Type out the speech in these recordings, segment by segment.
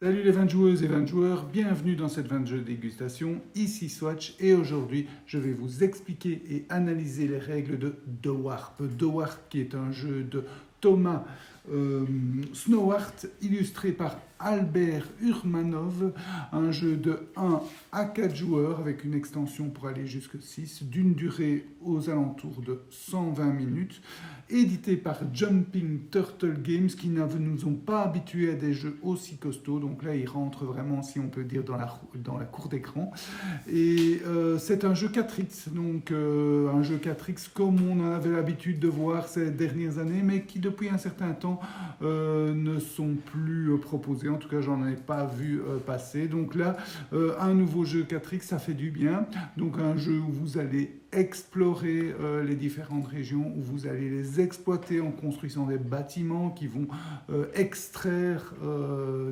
Salut les 20 joueuses et 20 joueurs, bienvenue dans cette 20 jeux dégustation, ici Swatch et aujourd'hui je vais vous expliquer et analyser les règles de Warp. De Warp qui est un jeu de Thomas Snowhart illustré par Albert Urmanov, un jeu de 1 à 4 joueurs avec une extension pour aller jusqu'à 6 d'une durée aux alentours de 120 minutes, édité par Jumping Turtle Games qui ne nous ont pas habitués à des jeux aussi costauds, donc là il rentre vraiment, si on peut dire, dans la cour d'écran. Et c'est un jeu 4X, donc un jeu 4X comme on en avait l'habitude de voir ces dernières années, mais qui depuis un certain temps ne sont plus proposés. En tout cas, j'en ai pas vu passer. Donc là, un nouveau jeu 4X, ça fait du bien. Donc un jeu où vous allez explorer les différentes régions, où vous allez les exploiter en construisant des bâtiments qui vont extraire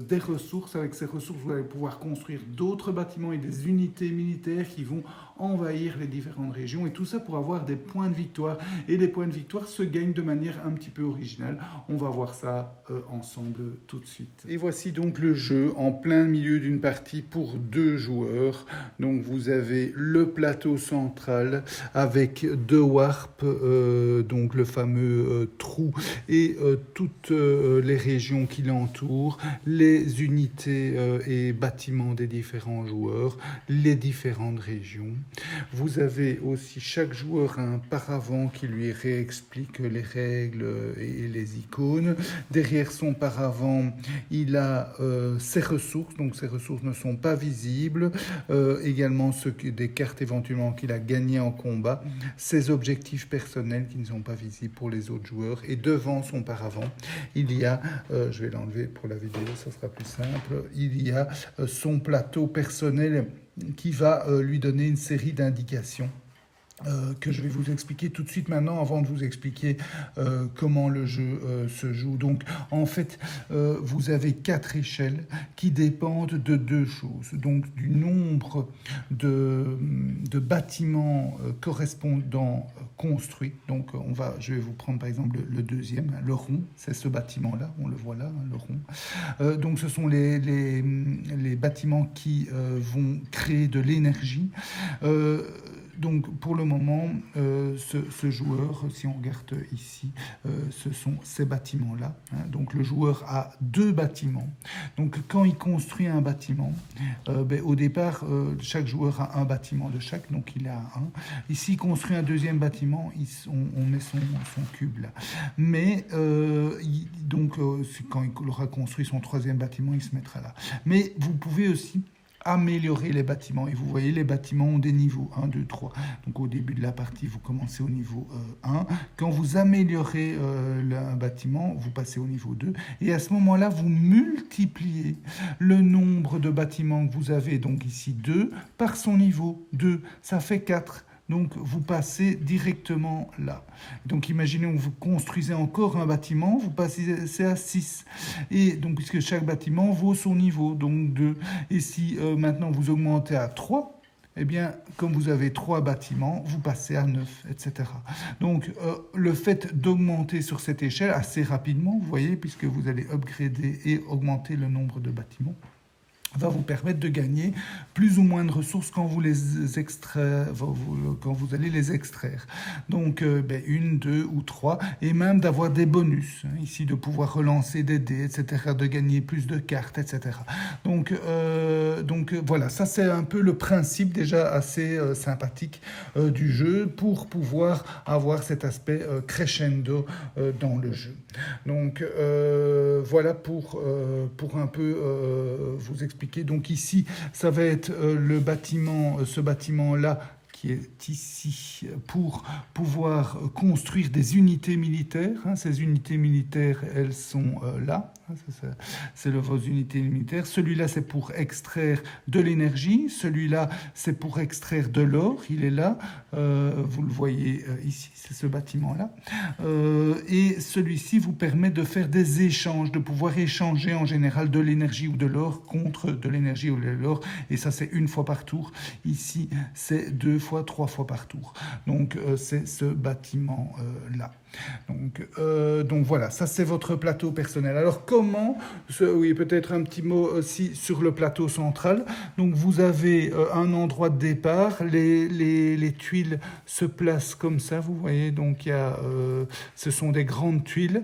des ressources. Avec ces ressources, vous allez pouvoir construire d'autres bâtiments et des unités militaires qui vont envahir les différentes régions. Et tout ça pour avoir des points de victoire. Et les points de victoire se gagnent de manière un petit peu originale. On va voir ça ensemble tout de suite. Et voici donc le jeu en plein milieu d'une partie pour 2 joueurs. Donc vous avez le plateau central avec 2 warps, donc le fameux trou et toutes les régions qui l'entourent, les unités et bâtiments des différents joueurs, les différentes régions. Vous avez aussi, chaque joueur a un paravent qui lui réexplique les règles et les icônes. Derrière son paravent, il a ses ressources, donc ses ressources ne sont pas visibles. Également des cartes éventuellement qu'il a gagnées en combat, ses objectifs personnels qui ne sont pas visibles pour les autres joueurs. Et devant son paravent, il y a, je vais l'enlever pour la vidéo, ça sera plus simple, il y a son plateau personnel qui va lui donner une série d'indications. Que je vais vous expliquer tout de suite maintenant avant de vous expliquer comment le jeu se joue. Donc en fait vous avez 4 échelles qui dépendent de 2 choses, donc du nombre de bâtiments correspondants construits. Donc je vais vous prendre par exemple le deuxième, le rond, c'est ce bâtiment là, on le voit là, le rond. Donc ce sont les bâtiments qui vont créer de l'énergie. Donc pour le moment, ce joueur, si on regarde ici, ce sont ces bâtiments-là. Hein. Donc le joueur a 2 bâtiments. Donc quand il construit un bâtiment, au départ, chaque joueur a un bâtiment de chaque, donc il a un. Ici, il construit un deuxième bâtiment, on met son cube là. Mais quand il aura construit son 3e bâtiment, il se mettra là. Mais vous pouvez aussi améliorer les bâtiments. Et vous voyez, les bâtiments ont des niveaux 1, 2, 3. Donc au début de la partie, vous commencez au niveau 1. Quand vous améliorez un bâtiment, vous passez au niveau 2. Et à ce moment-là, vous multipliez le nombre de bâtiments que vous avez, donc ici 2, par son niveau 2. Ça fait 4. Donc, vous passez directement là. Donc, imaginez, vous construisez encore un bâtiment, vous passez à 6. Et donc, puisque chaque bâtiment vaut son niveau, donc 2. Et si maintenant vous augmentez à 3, eh bien, comme vous avez 3 bâtiments, vous passez à 9, etc. Donc, le fait d'augmenter sur cette échelle assez rapidement, vous voyez, puisque vous allez upgrader et augmenter le nombre de bâtiments, va vous permettre de gagner plus ou moins de ressources quand vous allez les extraire. Donc, 1, 2 ou 3, et même d'avoir des bonus, hein, ici de pouvoir relancer des dés, etc., de gagner plus de cartes, etc. Donc voilà, ça c'est un peu le principe déjà assez sympathique du jeu pour pouvoir avoir cet aspect crescendo dans le jeu. Donc voilà pour un peu vous expliquer. Donc ici, ça va être le bâtiment, ce bâtiment-là qui est ici pour pouvoir construire des unités militaires. Hein. Ces unités militaires, elles sont là. Hein, c'est vos unités militaires. Celui-là, c'est pour extraire de l'énergie. Celui-là, c'est pour extraire de l'or. Il est là. Vous le voyez ici, c'est ce bâtiment-là. Et celui-ci vous permet de faire des échanges, de pouvoir échanger en général de l'énergie ou de l'or contre de l'énergie ou de l'or. Et ça, c'est 1 fois par tour. Ici, c'est 2 fois, 3 fois par tour. Donc, c'est ce bâtiment-là. Donc voilà, ça c'est votre plateau personnel. Alors comment, oui, peut-être un petit mot aussi sur le plateau central. Donc vous avez un endroit de départ, les tuiles se placent comme ça, vous voyez, donc ce sont des grandes tuiles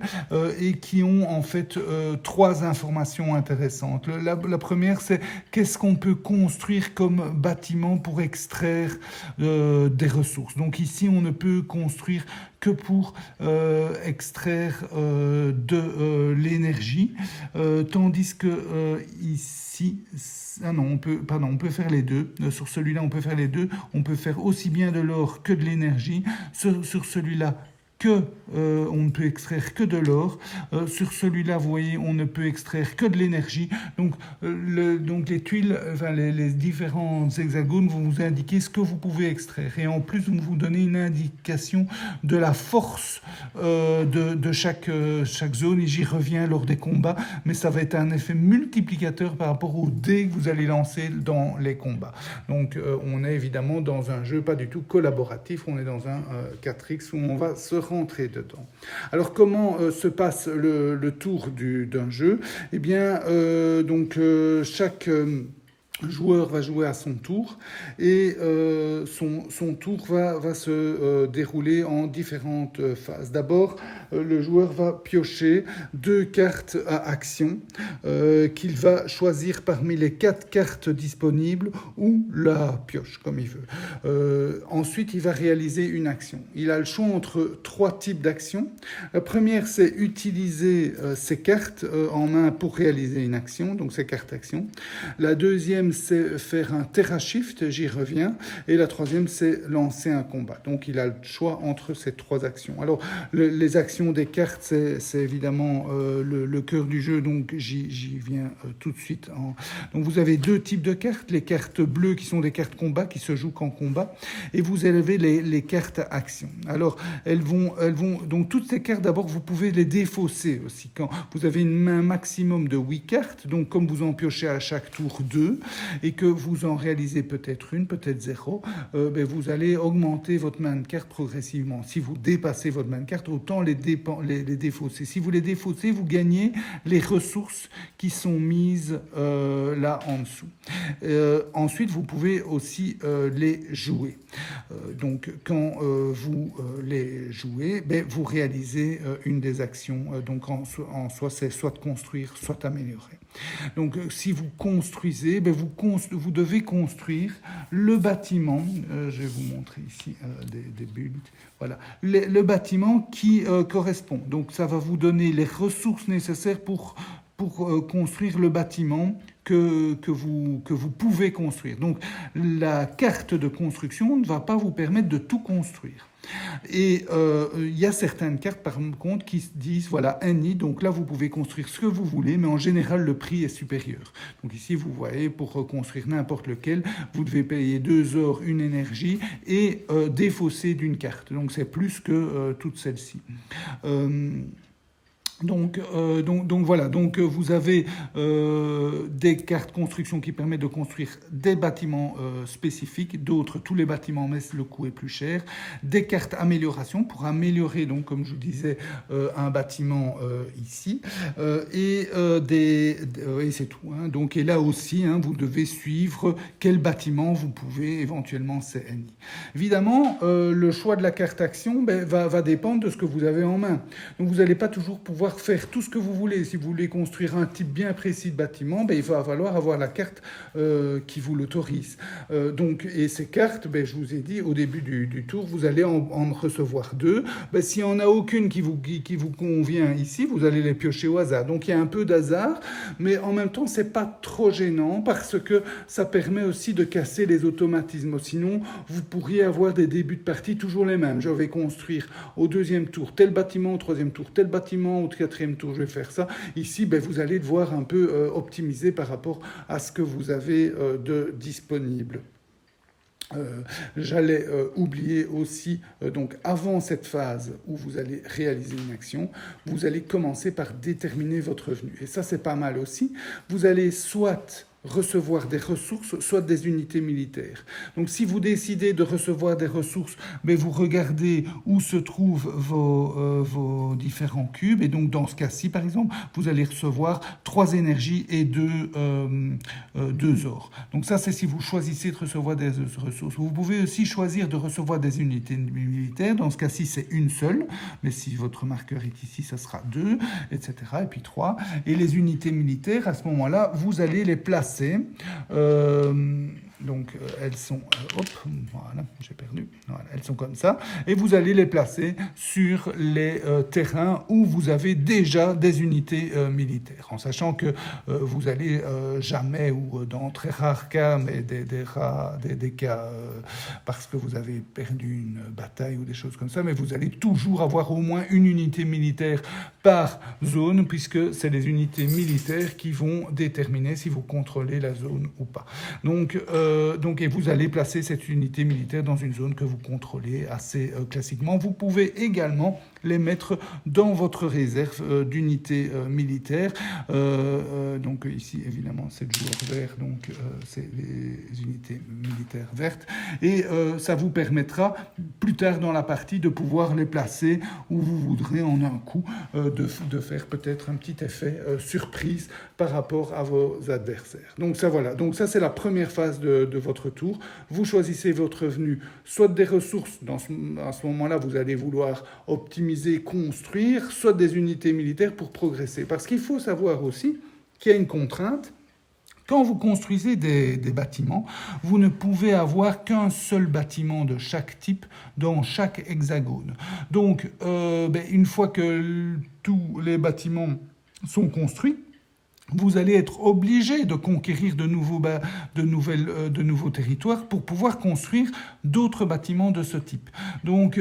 et qui ont en fait trois informations intéressantes. La première, c'est qu'est-ce qu'on peut construire comme bâtiment pour extraire des ressources. Donc ici, on ne peut construire que pour extraire de l'énergie, tandis que ici, on peut faire les deux. Sur celui-là, on peut faire les deux. On peut faire aussi bien de l'or que de l'énergie. Sur celui-là, on ne peut extraire que de l'or. Sur celui-là, vous voyez, on ne peut extraire que de l'énergie. Donc les tuiles, les différents hexagones vont vous indiquer ce que vous pouvez extraire. Et en plus, vous donnez une indication de la force de chaque zone. Et j'y reviens lors des combats. Mais ça va être un effet multiplicateur par rapport aux dés que vous allez lancer dans les combats. Donc on est évidemment dans un jeu pas du tout collaboratif. On est dans un 4X où on va se rentrer dedans. Alors comment se passe le tour d'un jeu? Eh bien, chaque joueur va jouer à son tour et son tour va se dérouler en différentes phases. D'abord, le joueur va piocher 2 cartes à action qu'il va choisir parmi les 4 cartes disponibles ou la pioche, comme il veut. Ensuite, il va réaliser une action. Il a le choix entre 3 types d'actions. La première, c'est utiliser ses cartes en main pour réaliser une action, donc ses cartes actions. La deuxième, c'est faire un Terra Shift, j'y reviens. Et la troisième, c'est lancer un combat. Donc, il a le choix entre ces 3 actions. Alors, les actions des cartes, c'est évidemment le cœur du jeu, donc j'y viens tout de suite. Donc, vous avez 2 types de cartes. Les cartes bleues, qui sont des cartes combat, qui se jouent qu'en combat. Et vous avez les cartes actions. Alors, elles vont... Donc, toutes ces cartes, d'abord, vous pouvez les défausser aussi. Quand vous avez une main maximum de 8 cartes, donc comme vous en piochez à chaque tour 2, et que vous en réalisez peut-être une, peut-être 0, vous allez augmenter votre main de cartes progressivement. Si vous dépassez votre main de cartes, autant les défausser. Si vous les défaussez, vous gagnez les ressources qui sont mises là en dessous. Ensuite, vous pouvez aussi les jouer. Donc, quand vous les jouez, vous réalisez une des actions. Donc, en soi, c'est soit de construire, soit améliorer. Donc, si vous construisez, vous devez construire le bâtiment. Je vais vous montrer ici des bulles. Voilà, le bâtiment qui correspond. Donc, ça va vous donner les ressources nécessaires pour construire le bâtiment que vous pouvez construire. Donc, la carte de construction ne va pas vous permettre de tout construire. Et il y a certaines cartes, par contre, qui disent, voilà, un nid, donc là, vous pouvez construire ce que vous voulez, mais en général, le prix est supérieur. Donc ici, vous voyez, pour construire n'importe lequel, vous devez payer 2 ors, une énergie, et défausser d'une carte. Donc, c'est plus que toutes celles-ci. Donc voilà, donc vous avez des cartes construction qui permettent de construire des bâtiments spécifiques, d'autres tous les bâtiments, mais le coût est plus cher, des cartes amélioration pour améliorer, donc comme je vous disais, un bâtiment ici, et c'est tout. Hein. Donc, et là aussi, vous devez suivre quel bâtiment vous pouvez éventuellement CNI. Évidemment, le choix de la carte action va dépendre de ce que vous avez en main. Donc vous n'allez pas toujours pouvoir faire tout ce que vous voulez. Si vous voulez construire un type bien précis de bâtiment, il va falloir avoir la carte qui vous l'autorise. Et ces cartes, je vous ai dit, au début du tour, vous allez en recevoir 2. S'il n'y en a aucune qui vous convient ici, vous allez les piocher au hasard. Donc il y a un peu d'hasard, mais en même temps, c'est pas trop gênant parce que ça permet aussi de casser les automatismes. Sinon, vous pourriez avoir des débuts de partie toujours les mêmes. Je vais construire au 2e tour tel bâtiment, au 3e tour tel bâtiment, au 4e tour je vais faire ça. Ici, vous allez devoir un peu optimiser par rapport à ce que vous avez de disponible. J'allais oublier aussi, donc avant cette phase où vous allez réaliser une action, vous allez commencer par déterminer votre revenu. Et ça, c'est pas mal aussi. Vous allez soit recevoir des ressources, soit des unités militaires. Donc si vous décidez de recevoir des ressources, mais vous regardez où se trouvent vos différents cubes, et donc dans ce cas-ci, par exemple, vous allez recevoir 3 énergies et 2 or. Donc ça, c'est si vous choisissez de recevoir des ressources. Vous pouvez aussi choisir de recevoir des unités militaires. Dans ce cas-ci, c'est une seule, mais si votre marqueur est ici, ça sera 2, etc. Et puis 3. Et les unités militaires, à ce moment-là, vous allez les placer. Donc elles sont, voilà, j'ai perdu, voilà, elles sont comme ça, et vous allez les placer sur les terrains où vous avez déjà des unités militaires, en sachant que vous allez jamais, ou dans très rares cas, mais des cas parce que vous avez perdu une bataille ou des choses comme ça, mais vous allez toujours avoir au moins une unité militaire par zone, puisque c'est les unités militaires qui vont déterminer si vous contrôlez la zone ou pas. Donc, et vous allez placer cette unité militaire dans une zone que vous contrôlez assez classiquement. Vous pouvez également les mettre dans votre réserve d'unités militaires. Donc ici, évidemment, c'est le joueur vert, donc c'est les unités militaires vertes. Et ça vous permettra, plus tard dans la partie, de pouvoir les placer où vous voudrez en un coup, de faire peut-être un petit effet surprise par rapport à vos adversaires. Donc ça, voilà. Donc ça, c'est la première phase de votre tour. Vous choisissez votre revenu, soit des ressources, à ce moment-là, vous allez vouloir optimiser, construire, soit des unités militaires pour progresser. Parce qu'il faut savoir aussi qu'il y a une contrainte. Quand vous construisez des bâtiments, vous ne pouvez avoir qu'un seul bâtiment de chaque type dans chaque hexagone. Donc, une fois que tous les bâtiments sont construits, vous allez être obligé de conquérir de nouveaux territoires pour pouvoir construire d'autres bâtiments de ce type. Donc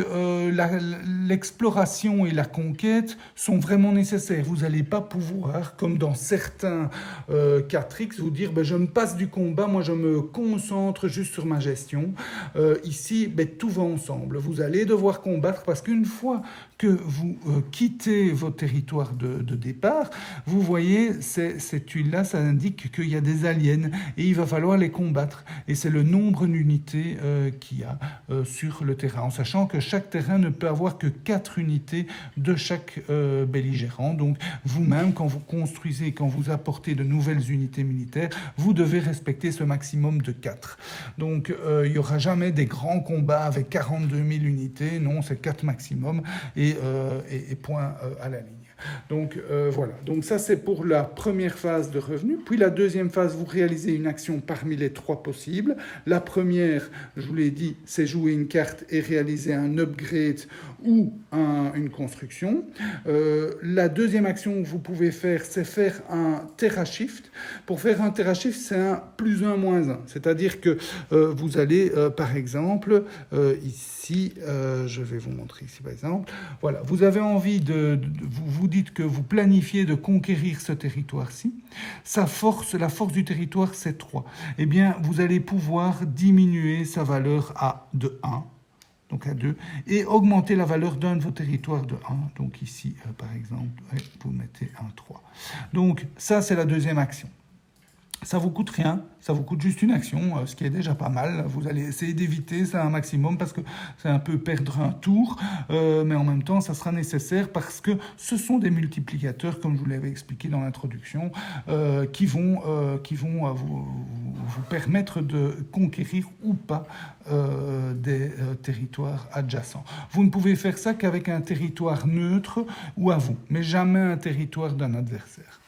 l'exploration et la conquête sont vraiment nécessaires. Vous n'allez pas pouvoir, comme dans certains 4X, vous dire je me passe du combat, moi je me concentre juste sur ma gestion. Ici, tout va ensemble. Vous allez devoir combattre parce qu'une fois que vous quittez votre territoire de départ, vous voyez, cette tuile-là, ça indique qu'il y a des aliens et il va falloir les combattre. Et c'est le nombre d'unités qu'il y a sur le terrain, en sachant que chaque terrain ne peut avoir que 4 unités de chaque belligérant. Donc vous-même, quand vous construisez, quand vous apportez de nouvelles unités militaires, vous devez respecter ce maximum de 4. Donc il n'y aura jamais des grands combats avec 42 000 unités, non, c'est 4 maximum, et point à la ligne. Donc voilà, donc ça c'est pour la première phase de revenu. Puis la deuxième phase, vous réalisez une action parmi les 3 possibles. La première, je vous l'ai dit, c'est jouer une carte et réaliser un upgrade ou une construction. La deuxième action que vous pouvez faire, c'est faire un Terra Shift. Pour faire un Terra Shift, c'est un +1 -1. C'est-à-dire que vous allez, par exemple, ici, je vais vous montrer ici par exemple, voilà, vous avez envie vous dites que vous planifiez de conquérir ce territoire-ci. La force du territoire, c'est 3. Eh bien, vous allez pouvoir diminuer sa valeur de 1. Donc à 2, et augmenter la valeur d'un de vos territoires de 1. Donc ici, par exemple, vous mettez un 3. Donc ça, c'est la deuxième action. Ça vous coûte rien, ça vous coûte juste une action, ce qui est déjà pas mal. Vous allez essayer d'éviter ça un maximum parce que c'est un peu perdre un tour, mais en même temps, ça sera nécessaire parce que ce sont des multiplicateurs, comme je vous l'avais expliqué dans l'introduction, qui vont vous permettre de conquérir ou pas des territoires adjacents. Vous ne pouvez faire ça qu'avec un territoire neutre ou à vous, mais jamais un territoire d'un adversaire.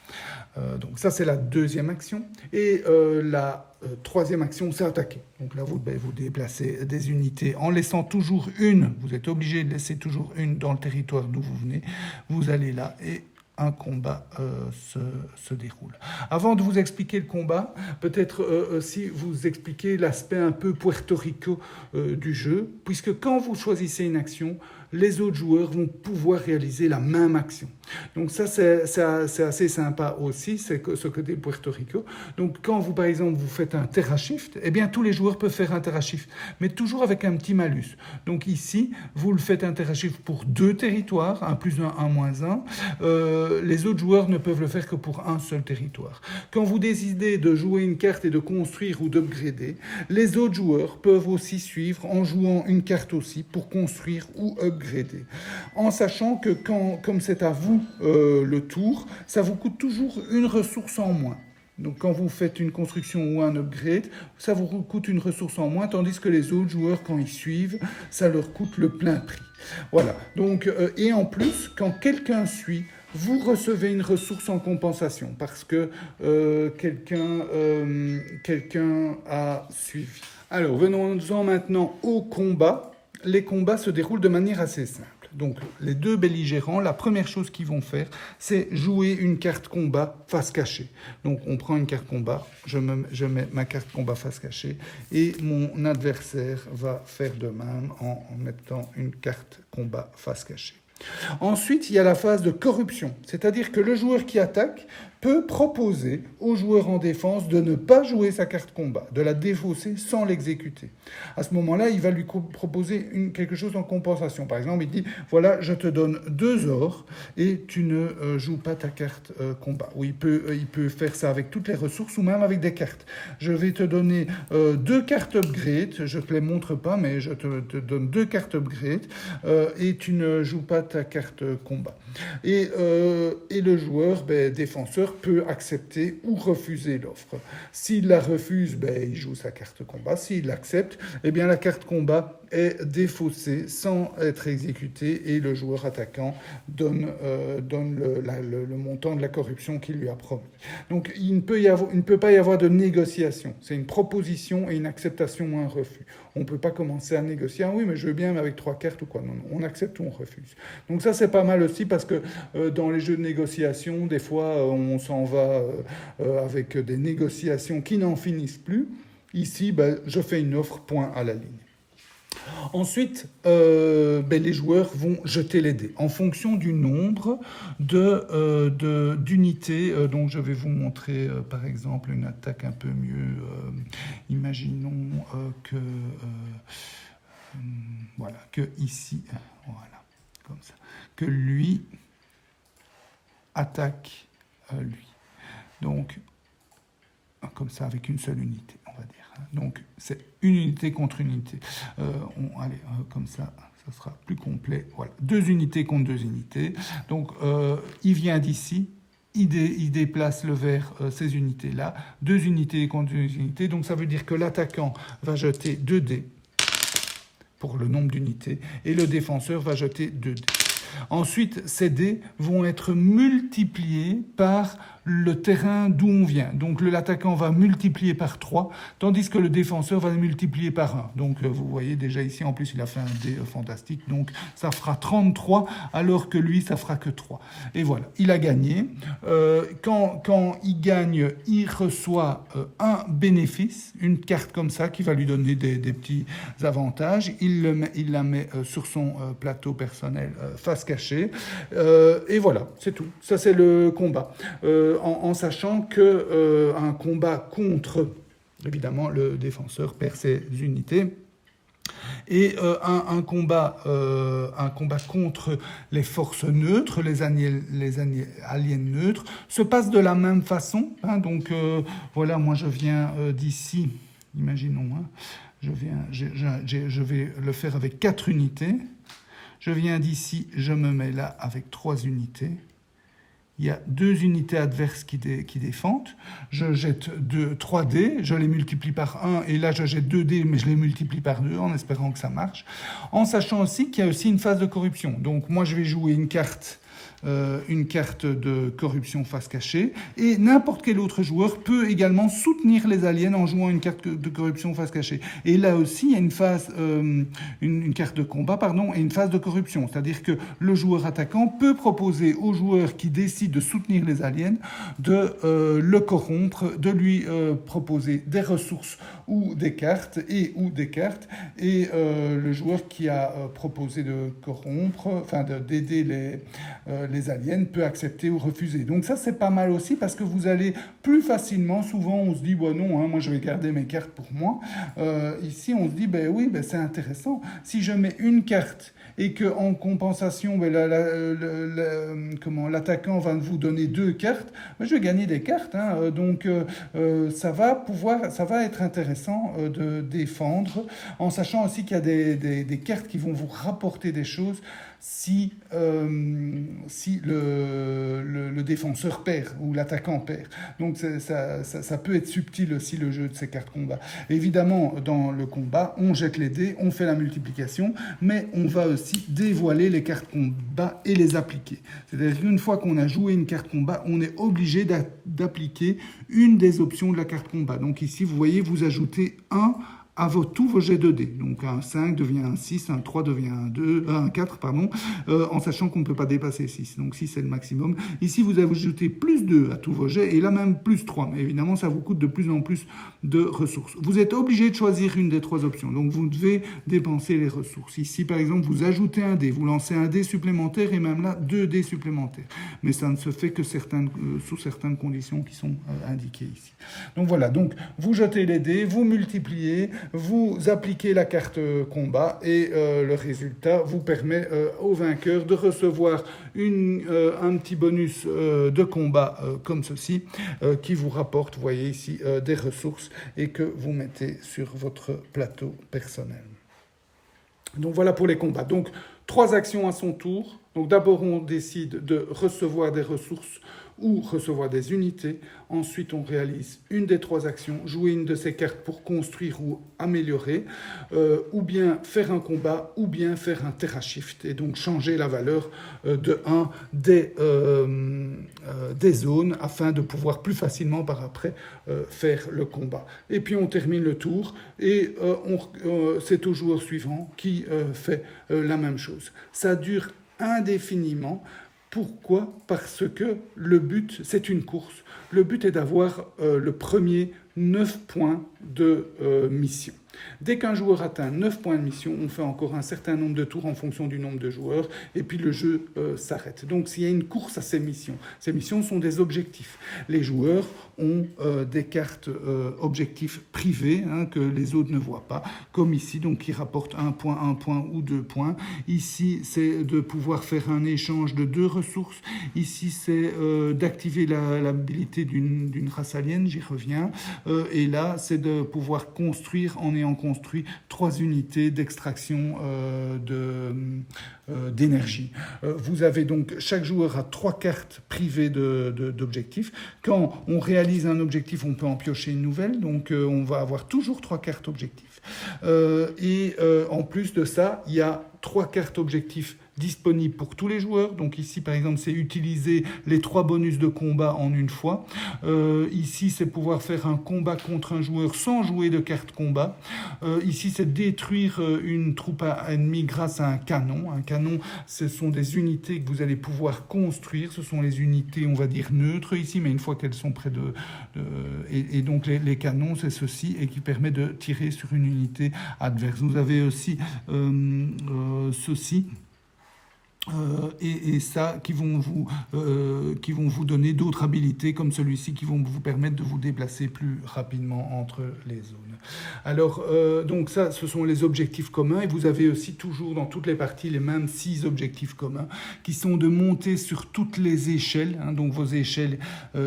Donc ça, c'est la deuxième action. Et la troisième action, c'est attaquer. Donc là, vous déplacez des unités en laissant toujours une. Vous êtes obligé de laisser toujours une dans le territoire d'où vous venez. Vous allez là et un combat se déroule. Avant de vous expliquer le combat, peut-être aussi vous expliquer l'aspect un peu Puerto Rico du jeu, puisque quand vous choisissez une action, les autres joueurs vont pouvoir réaliser la même action. Donc ça, c'est assez sympa aussi, c'est ce côté Puerto Rico. Donc quand vous, par exemple, vous faites un Terra Shift, eh bien tous les joueurs peuvent faire un Terra Shift, mais toujours avec un petit malus. Donc ici, vous le faites un Terra Shift pour 2 territoires, 1 plus 1, 1 moins 1. Les autres joueurs ne peuvent le faire que pour un seul territoire. Quand vous décidez de jouer une carte et de construire ou d'upgrader, les autres joueurs peuvent aussi suivre en jouant une carte aussi pour construire ou upgrader. En sachant que comme c'est à vous le tour, ça vous coûte toujours une ressource en moins. Donc quand vous faites une construction ou un upgrade, ça vous coûte une ressource en moins, tandis que les autres joueurs, quand ils suivent, ça leur coûte le plein prix. Voilà. Donc, et en plus, quand quelqu'un suit, vous recevez une ressource en compensation parce que quelqu'un a suivi. Alors, venons-en maintenant au combat. Les combats se déroulent de manière assez simple. Donc, les 2 belligérants, la première chose qu'ils vont faire, c'est jouer une carte combat face cachée. Donc, on prend une carte combat, je mets ma carte combat face cachée, et mon adversaire va faire de même en mettant une carte combat face cachée. Ensuite, il y a la phase de corruption, c'est-à-dire que le joueur qui attaque peut proposer au joueur en défense de ne pas jouer sa carte combat, de la défausser sans l'exécuter. À ce moment-là, il va lui proposer quelque chose en compensation. Par exemple, il dit, voilà, je te donne 2 ors et tu ne joues pas ta carte combat. Ou il peut faire ça avec toutes les ressources ou même avec des cartes. Je vais te donner 2 cartes upgrade, je ne te les montre pas, mais je te donne 2 cartes upgrade et tu ne joues pas ta carte combat. Et le joueur, défenseur, peut accepter ou refuser l'offre. S'il la refuse, il joue sa carte combat. S'il l'accepte, eh bien la carte combat est défaussée sans être exécutée et le joueur attaquant donne le montant de la corruption qu'il lui a promis. Donc il ne peut pas y avoir de négociation. C'est une proposition et une acceptation ou un refus. On ne peut pas commencer à négocier. Ah oui, mais je veux bien, mais avec 3 cartes ou quoi. Non, on accepte ou on refuse. Donc ça, c'est pas mal aussi parce que dans les jeux de négociation, des fois, on s'en va avec des négociations qui n'en finissent plus. Ici, je fais une offre, point à la ligne. Ensuite, les joueurs vont jeter les dés en fonction du nombre d'unités. Donc, je vais vous montrer, par exemple, une attaque un peu mieux. Imaginons que ici, voilà, comme ça, que lui attaque lui. Donc, comme ça, avec une seule unité, on va dire. Donc, c'est une unité contre une unité. Comme ça, ça sera plus complet. Voilà, 2 unités contre 2 unités. Donc, il vient d'ici. Il déplace le vers ces unités-là. 2 unités contre 2 unités. Donc, ça veut dire que l'attaquant va jeter 2 dés pour le nombre d'unités. Et le défenseur va jeter 2 dés. Ensuite, ces dés vont être multipliés par le terrain d'où on vient. Donc l'attaquant va multiplier par 3, tandis que le défenseur va multiplier par 1. Donc vous voyez déjà ici, en plus il a fait un dé fantastique, donc ça fera 33, alors que lui, ça fera que 3. Et voilà, il a gagné. Quand il gagne, il reçoit un bénéfice, une carte comme ça, qui va lui donner des petits avantages. Il la met sur son plateau personnel face cachée. Et voilà, c'est tout. Ça, c'est le combat. En sachant que un combat contre, évidemment, le défenseur perd ses unités. Et un combat contre les forces neutres, les aliens neutres, se passe de la même façon. Donc voilà, moi je viens d'ici, imaginons, je vais le faire avec 4 unités. Je viens d'ici, je me mets là avec 3 unités. Il y a 2 unités adverses qui défendent. Je jette 3 dés, je les multiplie par 1, et là je jette 2 dés, mais je les multiplie par 2, en espérant que ça marche. En sachant aussi qu'il y a aussi une phase de corruption. Donc moi je vais jouer une carte une carte de corruption face cachée. Et n'importe quel autre joueur peut également soutenir les aliens en jouant une carte de corruption face cachée. Et là aussi, il y a une phase, une carte de combat, pardon, et une phase de corruption. C'est-à-dire que le joueur attaquant peut proposer au joueur qui décide de soutenir les aliens de le corrompre, de lui proposer des ressources ou des cartes et le joueur qui a proposé de corrompre, enfin d'aider les aliens peut accepter ou refuser. Donc ça c'est pas mal aussi parce que vous allez plus facilement, souvent on se dit bon non, hein, moi je vais garder mes cartes pour moi. Ici on se dit ben oui, ben c'est intéressant. Si je mets une carte et qu'en compensation, ben, l'attaquant va vous donner 2 cartes, ben, je vais gagner des cartes. Hein, donc ça va être intéressant de défendre, en sachant aussi qu'il y a des cartes qui vont vous rapporter des choses si le défenseur perd ou l'attaquant perd. Donc ça peut être subtil aussi le jeu de ces cartes combat. Évidemment, dans le combat, on jette les dés, on fait la multiplication, mais on va aussi dévoiler les cartes combat et les appliquer. C'est-à-dire qu'une fois qu'on a joué une carte combat, on est obligé d'appliquer une des options de la carte combat. Donc ici, vous voyez, vous ajoutez 1 à tous vos jets de dés. Donc un 5 devient un 6, un 3 devient un 4, pardon, en sachant qu'on ne peut pas dépasser 6. Donc 6 c'est le maximum. Ici, vous ajoutez plus 2 à tous vos jets et là même plus 3. Mais évidemment, ça vous coûte de plus en plus de ressources. Vous êtes obligé de choisir une des 3 options. Donc vous devez dépenser les ressources. Ici, par exemple, vous ajoutez un dé, vous lancez un dé supplémentaire et même là, 2 dés supplémentaires. Mais ça ne se fait que sous certaines conditions qui sont indiquées ici. Donc voilà, donc vous jetez les dés, vous multipliez, vous appliquez la carte combat et le résultat vous permet au vainqueur de recevoir un petit bonus de combat comme ceci qui vous rapporte, vous voyez ici, des ressources et que vous mettez sur votre plateau personnel. Donc voilà pour les combats. Donc 3 actions à son tour. Donc d'abord on décide de recevoir des ressources ou recevoir des unités. Ensuite, on réalise une des 3 actions, jouer une de ces cartes pour construire ou améliorer, ou bien faire un combat, ou bien faire un Terra Shift, et donc changer la valeur de 1 des zones, afin de pouvoir plus facilement par après faire le combat. Et puis on termine le tour, et c'est au joueur suivant qui fait la même chose. Ça dure indéfiniment. Pourquoi ? Parce que le but, c'est une course. Le but est d'avoir le premier 9 points de mission. Dès qu'un joueur atteint 9 points de mission, on fait encore un certain nombre de tours en fonction du nombre de joueurs, et puis le jeu s'arrête. Donc s'il y a une course à ces missions sont des objectifs. Les joueurs ont des cartes objectifs privés hein, que les autres ne voient pas, comme ici, donc qui rapportent 1 point ou 2 points. Ici, c'est de pouvoir faire un échange de 2 ressources. Ici, c'est d'activer l'habilité d'une race alien, j'y reviens. Et là, c'est de pouvoir construire en ayant construit 3 unités d'extraction d'énergie. Vous avez donc, chaque joueur a 3 cartes privées d'objectifs. Quand on réalise un objectif, on peut en piocher une nouvelle, donc on va avoir toujours 3 cartes objectifs. En plus de ça, il y a 3 cartes objectifs disponibles pour tous les joueurs. Donc ici, par exemple, c'est utiliser les 3 bonus de combat en une fois. Ici, c'est pouvoir faire un combat contre un joueur sans jouer de carte combat. Ici, c'est détruire une troupe ennemie grâce à un canon. Un canon, ce sont des unités que vous allez pouvoir construire. Ce sont les unités, on va dire, neutres ici, mais une fois qu'elles sont près et donc, les canons, c'est ceci, et qui permet de tirer sur une unité adverse. Vous avez aussi ceci. Et ça qui vont vous donner d'autres habilités comme celui-ci qui vont vous permettre de vous déplacer plus rapidement entre les zones. Alors donc ça ce sont les objectifs communs et vous avez aussi toujours dans toutes les parties les mêmes 6 objectifs communs qui sont de monter sur toutes les échelles, hein, donc vos échelles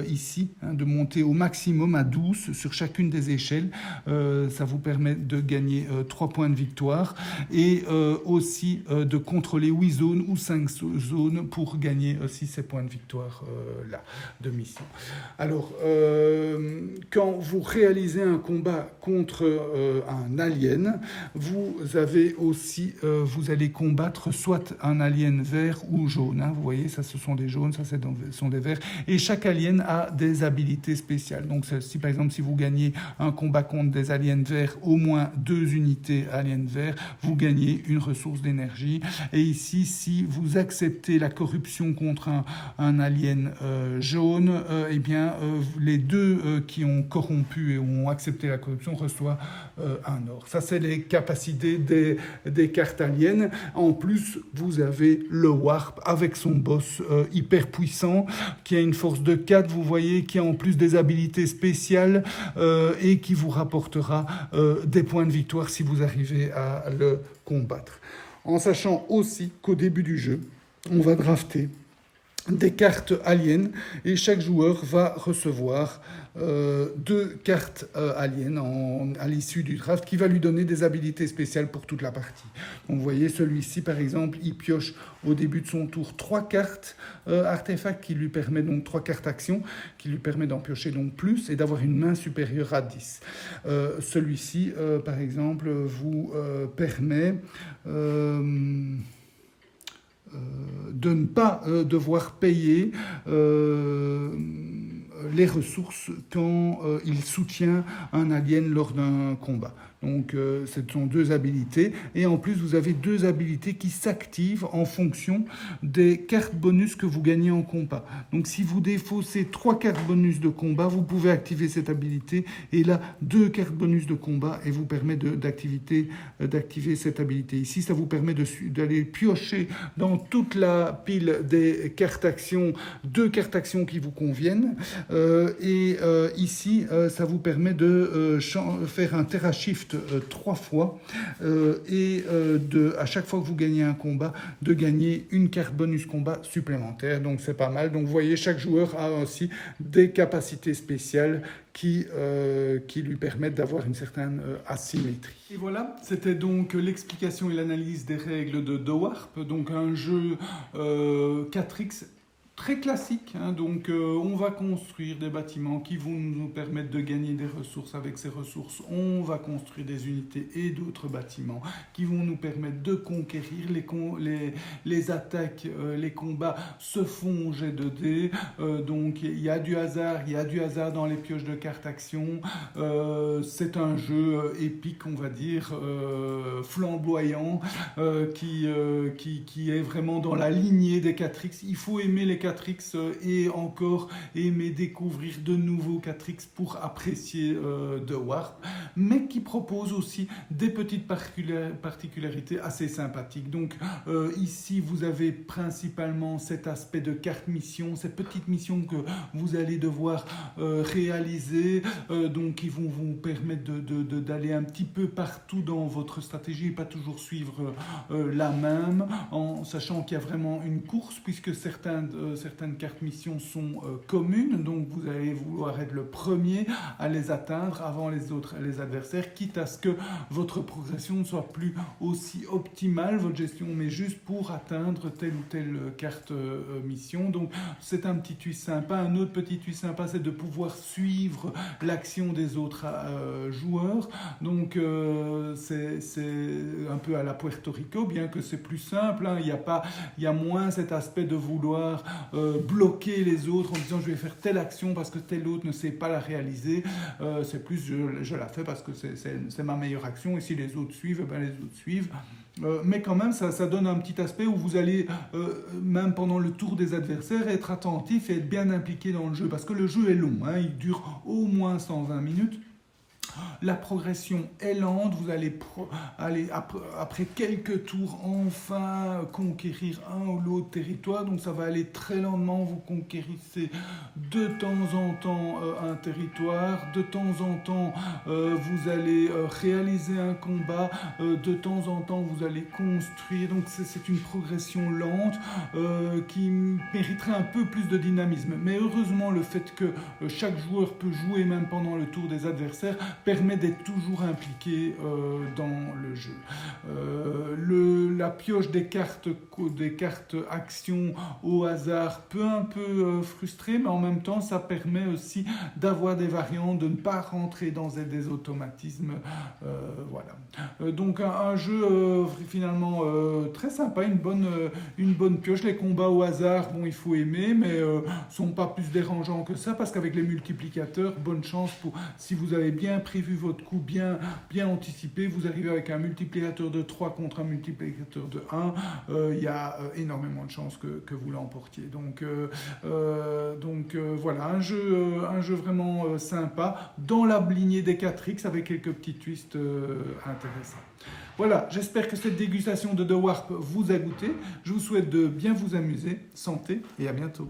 ici, hein, de monter au maximum à 12 sur chacune des échelles. Ça vous permet de gagner 3 points de victoire et aussi de contrôler 8 zones ou 5 zones pour gagner aussi ces points de victoire là, de mission. Alors, quand vous réalisez un combat contre contre un alien. Vous avez aussi, vous allez combattre soit un alien vert ou jaune. Hein. Vous voyez, ça ce sont des jaunes, ça ce sont des verts. Et chaque alien a des habilités spéciales. Donc si par exemple si vous gagnez un combat contre des aliens verts, au moins 2 unités aliens verts, vous gagnez une ressource d'énergie. Et ici, si vous acceptez la corruption contre un alien jaune, eh bien les deux qui ont corrompu et ont accepté la corruption reçoivent un or. Ça, c'est les capacités des cartes aliens. En plus, vous avez le Warp avec son boss hyper puissant qui a une force de 4, vous voyez, qui a en plus des habilités spéciales et qui vous rapportera des points de victoire si vous arrivez à le combattre. En sachant aussi qu'au début du jeu, on va drafter des cartes aliens et chaque joueur va recevoir 2 cartes aliens à l'issue du draft qui va lui donner des habilités spéciales pour toute la partie. Donc vous voyez, celui-ci par exemple, il pioche au début de son tour 3 cartes artefacts qui lui permet donc 3 cartes action qui lui permet d'en piocher donc plus et d'avoir une main supérieure à 10. Celui-ci par exemple vous permet de ne pas devoir payer les ressources quand il soutient un alien lors d'un combat. Donc ce sont 2 habilités et en plus vous avez 2 habilités qui s'activent en fonction des cartes bonus que vous gagnez en combat. Donc si vous défaussez 3 cartes bonus de combat, vous pouvez activer cette habilité et là 2 cartes bonus de combat et vous permet d'activer cette habilité. Ici ça vous permet d'aller piocher dans toute la pile des cartes actions 2 cartes actions qui vous conviennent et ici ça vous permet de faire un Terra Shift 3 fois et à chaque fois que vous gagnez un combat, de gagner une carte bonus combat supplémentaire. Donc c'est pas mal. Donc vous voyez, chaque joueur a aussi des capacités spéciales qui lui permettent d'avoir une certaine asymétrie. Et voilà, c'était donc l'explication et l'analyse des règles de The Warp, donc un jeu 4X très classique, hein. Donc on va construire des bâtiments qui vont nous permettre de gagner des ressources. Avec ces ressources, on va construire des unités et d'autres bâtiments qui vont nous permettre de conquérir les attaques, les combats se font au jet de dés, donc il y a du hasard dans les pioches de cartes action. C'est un jeu épique, on va dire, flamboyant, qui est vraiment dans la lignée des 4X. Il faut aimer les 4X et encore aimer découvrir de nouveaux 4X pour apprécier The Warp, mais qui propose aussi des petites particularités assez sympathiques. Donc ici vous avez principalement cet aspect de carte mission, ces petites missions que vous allez devoir réaliser, donc qui vont vous permettre d'aller un petit peu partout dans votre stratégie et pas toujours suivre la même, en sachant qu'il y a vraiment une course puisque certaines cartes missions sont communes, donc vous allez vouloir être le premier à les atteindre avant les adversaires, quitte à ce que votre progression ne soit plus aussi optimale, votre gestion, mais juste pour atteindre telle ou telle carte mission. Donc c'est un petit twist sympa. Un autre petit twist sympa, c'est de pouvoir suivre l'action des autres joueurs. Donc c'est un peu à la Puerto Rico, bien que c'est plus simple, hein. Il y a moins cet aspect de vouloir bloquer les autres en disant je vais faire telle action parce que tel autre ne sait pas la réaliser. C'est plus je la fais parce que c'est ma meilleure action et si les autres suivent, ben les autres suivent. Mais quand même, ça donne un petit aspect où vous allez, même pendant le tour des adversaires, être attentif et être bien impliqué dans le jeu. Parce que le jeu est long, hein, il dure au moins 120 minutes. La progression est lente, vous allez aller après quelques tours enfin conquérir un ou l'autre territoire, donc ça va aller très lentement, vous conquérissez de temps en temps un territoire, de temps en temps vous allez réaliser un combat, de temps en temps vous allez construire, donc c'est une progression lente qui mériterait un peu plus de dynamisme, mais heureusement le fait que chaque joueur peut jouer même pendant le tour des adversaires permet permet d'être toujours impliqué dans le jeu. La pioche des cartes actions au hasard peut un peu frustrer, mais en même temps, ça permet aussi d'avoir des variantes, de ne pas rentrer dans des automatismes. Voilà. Donc un jeu finalement très sympa, une bonne pioche. Les combats au hasard, bon, il faut aimer, mais sont pas plus dérangeants que ça, parce qu'avec les multiplicateurs, bonne chance si vous avez bien prévu votre coup, bien anticipé, vous arrivez avec un multiplicateur de 3 contre un multiplicateur de 1, il y a énormément de chances que vous l'emportiez. Donc voilà, un jeu vraiment sympa, dans la lignée des 4X, avec quelques petits twists intéressants. Voilà, j'espère que cette dégustation de The Warp vous a goûté. Je vous souhaite de bien vous amuser. Santé et à bientôt.